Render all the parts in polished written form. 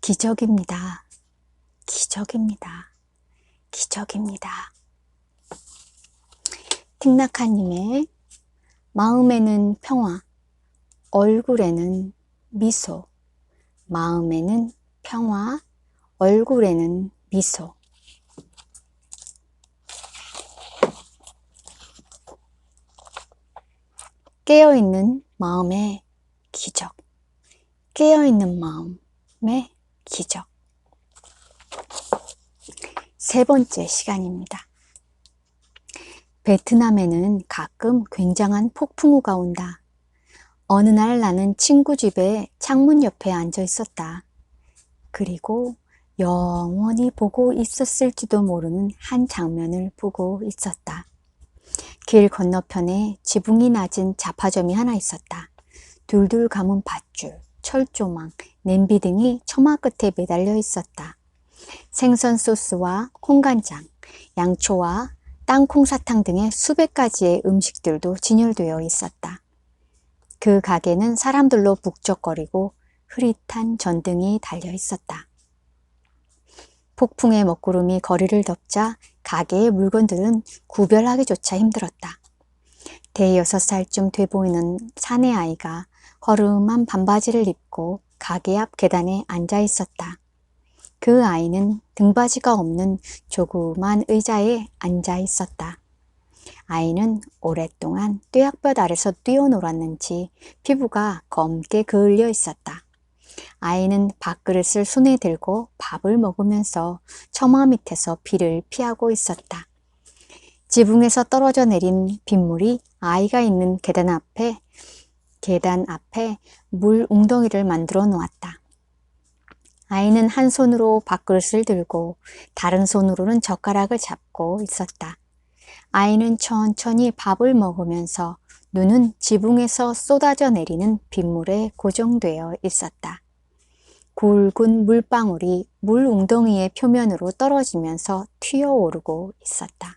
기적입니다. 기적입니다. 기적입니다. 틱나카님의 마음에는 평화, 얼굴에는 미소. 마음에는 평화, 얼굴에는 미소. 깨어있는 마음의 기적. 깨어있는 마음의 기적. 세 번째 시간입니다. 베트남에는 가끔 굉장한 폭풍우가 온다. 어느 날 나는 친구 집에 창문 옆에 앉아 있었다. 그리고 영원히 보고 있었을지도 모르는 한 장면을 보고 있었다. 길 건너편에 지붕이 낮은 잡화점이 하나 있었다. 둘둘 감은 밧줄, 철조망, 냄비 등이 처마 끝에 매달려 있었다. 생선 소스와 콩간장, 양초와 땅콩사탕 등의 수백 가지의 음식들도 진열되어 있었다. 그 가게는 사람들로 북적거리고 흐릿한 전등이 달려 있었다. 폭풍의 먹구름이 거리를 덮자 가게의 물건들은 구별하기조차 힘들었다. 대여섯 살쯤 돼 보이는 사내 아이가 허름한 반바지를 입고 가게 앞 계단에 앉아 있었다. 그 아이는 등받이가 없는 조그만 의자에 앉아 있었다. 아이는 오랫동안 뙤약볕 아래서 뛰어놀았는지 피부가 검게 그을려 있었다. 아이는 밥그릇을 손에 들고 밥을 먹으면서 처마 밑에서 비를 피하고 있었다. 지붕에서 떨어져 내린 빗물이 아이가 있는 계단 앞에 물 웅덩이를 만들어 놓았다. 아이는 한 손으로 밥그릇을 들고 다른 손으로는 젓가락을 잡고 있었다. 아이는 천천히 밥을 먹으면서 눈은 지붕에서 쏟아져 내리는 빗물에 고정되어 있었다. 굵은 물방울이 물 웅덩이의 표면으로 떨어지면서 튀어오르고 있었다.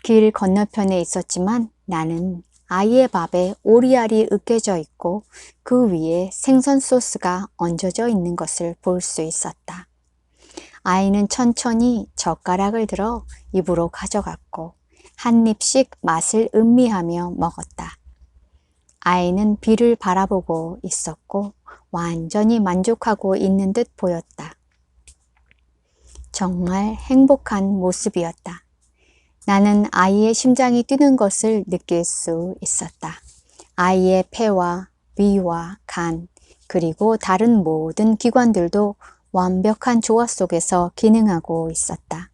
길 건너편에 있었지만 나는 아이의 밥에 오리알이 으깨져 있고 그 위에 생선 소스가 얹어져 있는 것을 볼 수 있었다. 아이는 천천히 젓가락을 들어 입으로 가져갔고 한 입씩 맛을 음미하며 먹었다. 아이는 비를 바라보고 있었고 완전히 만족하고 있는 듯 보였다. 정말 행복한 모습이었다. 나는 아이의 심장이 뛰는 것을 느낄 수 있었다. 아이의 폐와 위와 간 그리고 다른 모든 기관들도 완벽한 조화 속에서 기능하고 있었다.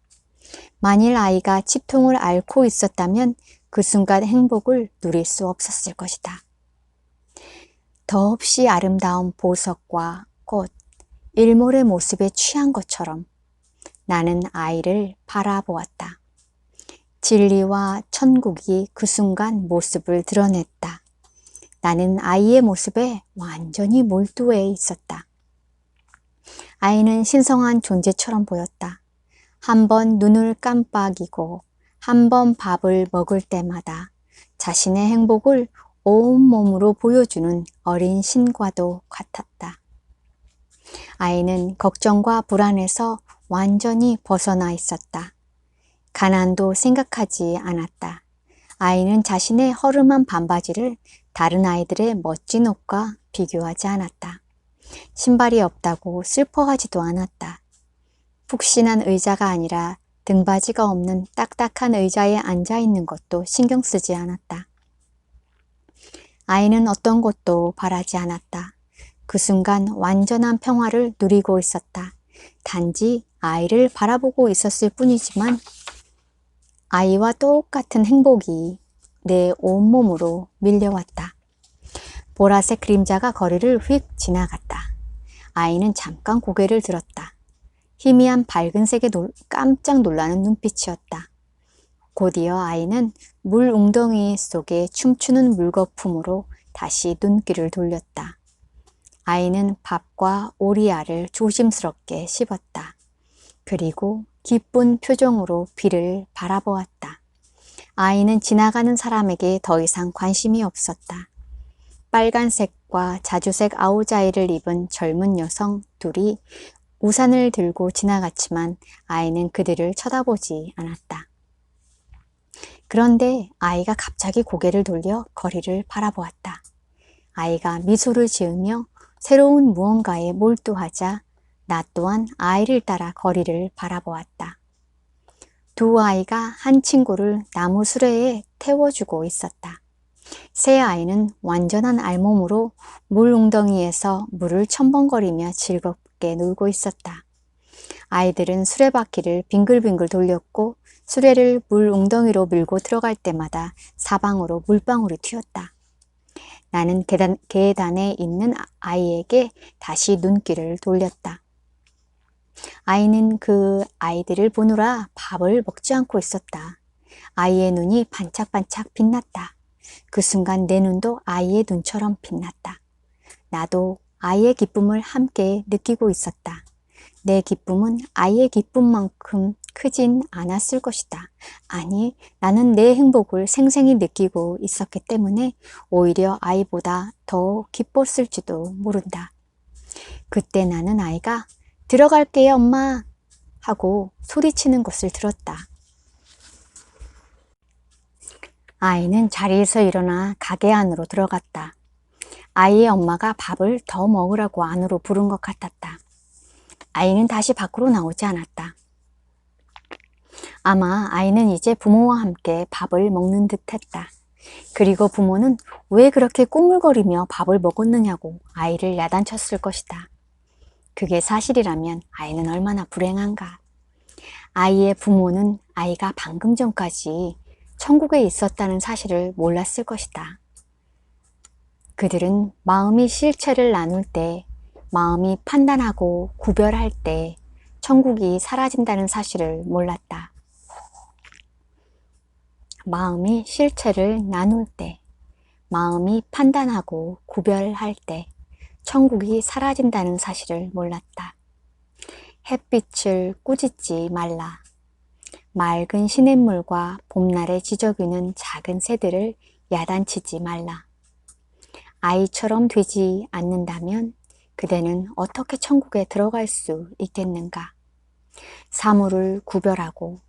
만일 아이가 치통을 앓고 있었다면 그 순간 행복을 누릴 수 없었을 것이다. 더없이 아름다운 보석과 꽃, 일몰의 모습에 취한 것처럼 나는 아이를 바라보았다. 진리와 천국이 그 순간 모습을 드러냈다. 나는 아이의 모습에 완전히 몰두해 있었다. 아이는 신성한 존재처럼 보였다. 한 번 눈을 깜빡이고 한 번 밥을 먹을 때마다 자신의 행복을 온몸으로 보여주는 어린 신과도 같았다. 아이는 걱정과 불안에서 완전히 벗어나 있었다. 가난도 생각하지 않았다. 아이는 자신의 허름한 반바지를 다른 아이들의 멋진 옷과 비교하지 않았다. 신발이 없다고 슬퍼하지도 않았다. 푹신한 의자가 아니라 등받이가 없는 딱딱한 의자에 앉아 있는 것도 신경 쓰지 않았다. 아이는 어떤 것도 바라지 않았다. 그 순간 완전한 평화를 누리고 있었다. 단지 아이를 바라보고 있었을 뿐이지만 아이와 똑같은 행복이 내 온몸으로 밀려왔다. 보라색 그림자가 거리를 휙 지나갔다. 아이는 잠깐 고개를 들었다. 희미한 밝은색에 깜짝 놀라는 눈빛이었다. 곧이어 아이는 물 웅덩이 속에 춤추는 물거품으로 다시 눈길을 돌렸다. 아이는 밥과 오리알을 조심스럽게 씹었다. 그리고 기쁜 표정으로 비를 바라보았다. 아이는 지나가는 사람에게 더 이상 관심이 없었다. 빨간색과 자주색 아우자이를 입은 젊은 여성 둘이 우산을 들고 지나갔지만 아이는 그들을 쳐다보지 않았다. 그런데 아이가 갑자기 고개를 돌려 거리를 바라보았다. 아이가 미소를 지으며 새로운 무언가에 몰두하자 나 또한 아이를 따라 거리를 바라보았다. 두 아이가 한 친구를 나무 수레에 태워주고 있었다. 새 아이는 완전한 알몸으로 물 웅덩이에서 물을 첨벙거리며 즐겁게 놀고 있었다. 아이들은 수레바퀴를 빙글빙글 돌렸고 수레를 물 웅덩이로 밀고 들어갈 때마다 사방으로 물방울이 튀었다. 나는 계단에 있는 아이에게 다시 눈길을 돌렸다. 아이는 그 아이들을 보느라 밥을 먹지 않고 있었다. 아이의 눈이 반짝반짝 빛났다. 그 순간 내 눈도 아이의 눈처럼 빛났다. 나도 아이의 기쁨을 함께 느끼고 있었다. 내 기쁨은 아이의 기쁨만큼 크진 않았을 것이다. 아니, 나는 내 행복을 생생히 느끼고 있었기 때문에 오히려 아이보다 더 기뻤을지도 모른다. 그때 나는 아이가 들어갈게요, 엄마! 하고 소리치는 것을 들었다. 아이는 자리에서 일어나 가게 안으로 들어갔다. 아이의 엄마가 밥을 더 먹으라고 안으로 부른 것 같았다. 아이는 다시 밖으로 나오지 않았다. 아마 아이는 이제 부모와 함께 밥을 먹는 듯 했다. 그리고 부모는 왜 그렇게 꾸물거리며 밥을 먹었느냐고 아이를 야단쳤을 것이다. 그게 사실이라면 아이는 얼마나 불행한가. 아이의 부모는 아이가 방금 전까지 천국에 있었다는 사실을 몰랐을 것이다. 그들은 마음이 실체를 나눌 때, 마음이 판단하고 구별할 때 천국이 사라진다는 사실을 몰랐다. 마음이 실체를 나눌 때, 마음이 판단하고 구별할 때 천국이 사라진다는 사실을 몰랐다. 햇빛을 꾸짖지 말라. 맑은 시냇물과 봄날에 지저귀는 작은 새들을 야단치지 말라. 아이처럼 되지 않는다면 그대는 어떻게 천국에 들어갈 수 있겠는가? 사물을 구별하고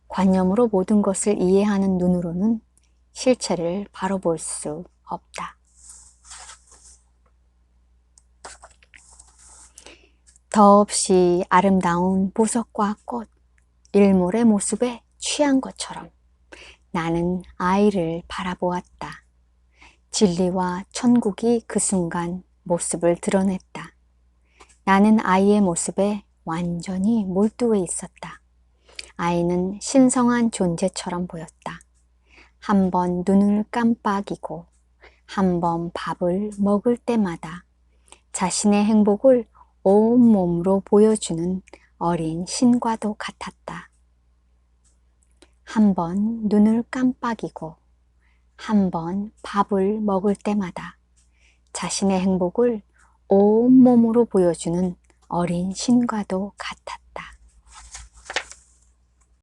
관념으로 모든 것을 이해하는 눈으로는 실체를 바로 볼 수 없다. 더없이 아름다운 보석과 꽃, 일몰의 모습에 취한 것처럼 나는 아이를 바라보았다. 진리와 천국이 그 순간 모습을 드러냈다. 나는 아이의 모습에 완전히 몰두해 있었다. 아이는 신성한 존재처럼 보였다. 한 번 눈을 깜빡이고 한 번 밥을 먹을 때마다 자신의 행복을 온몸으로 보여주는 어린 신과도 같았다. 한 번 눈을 깜빡이고 한 번 밥을 먹을 때마다 자신의 행복을 온몸으로 보여주는 어린 신과도 같았다.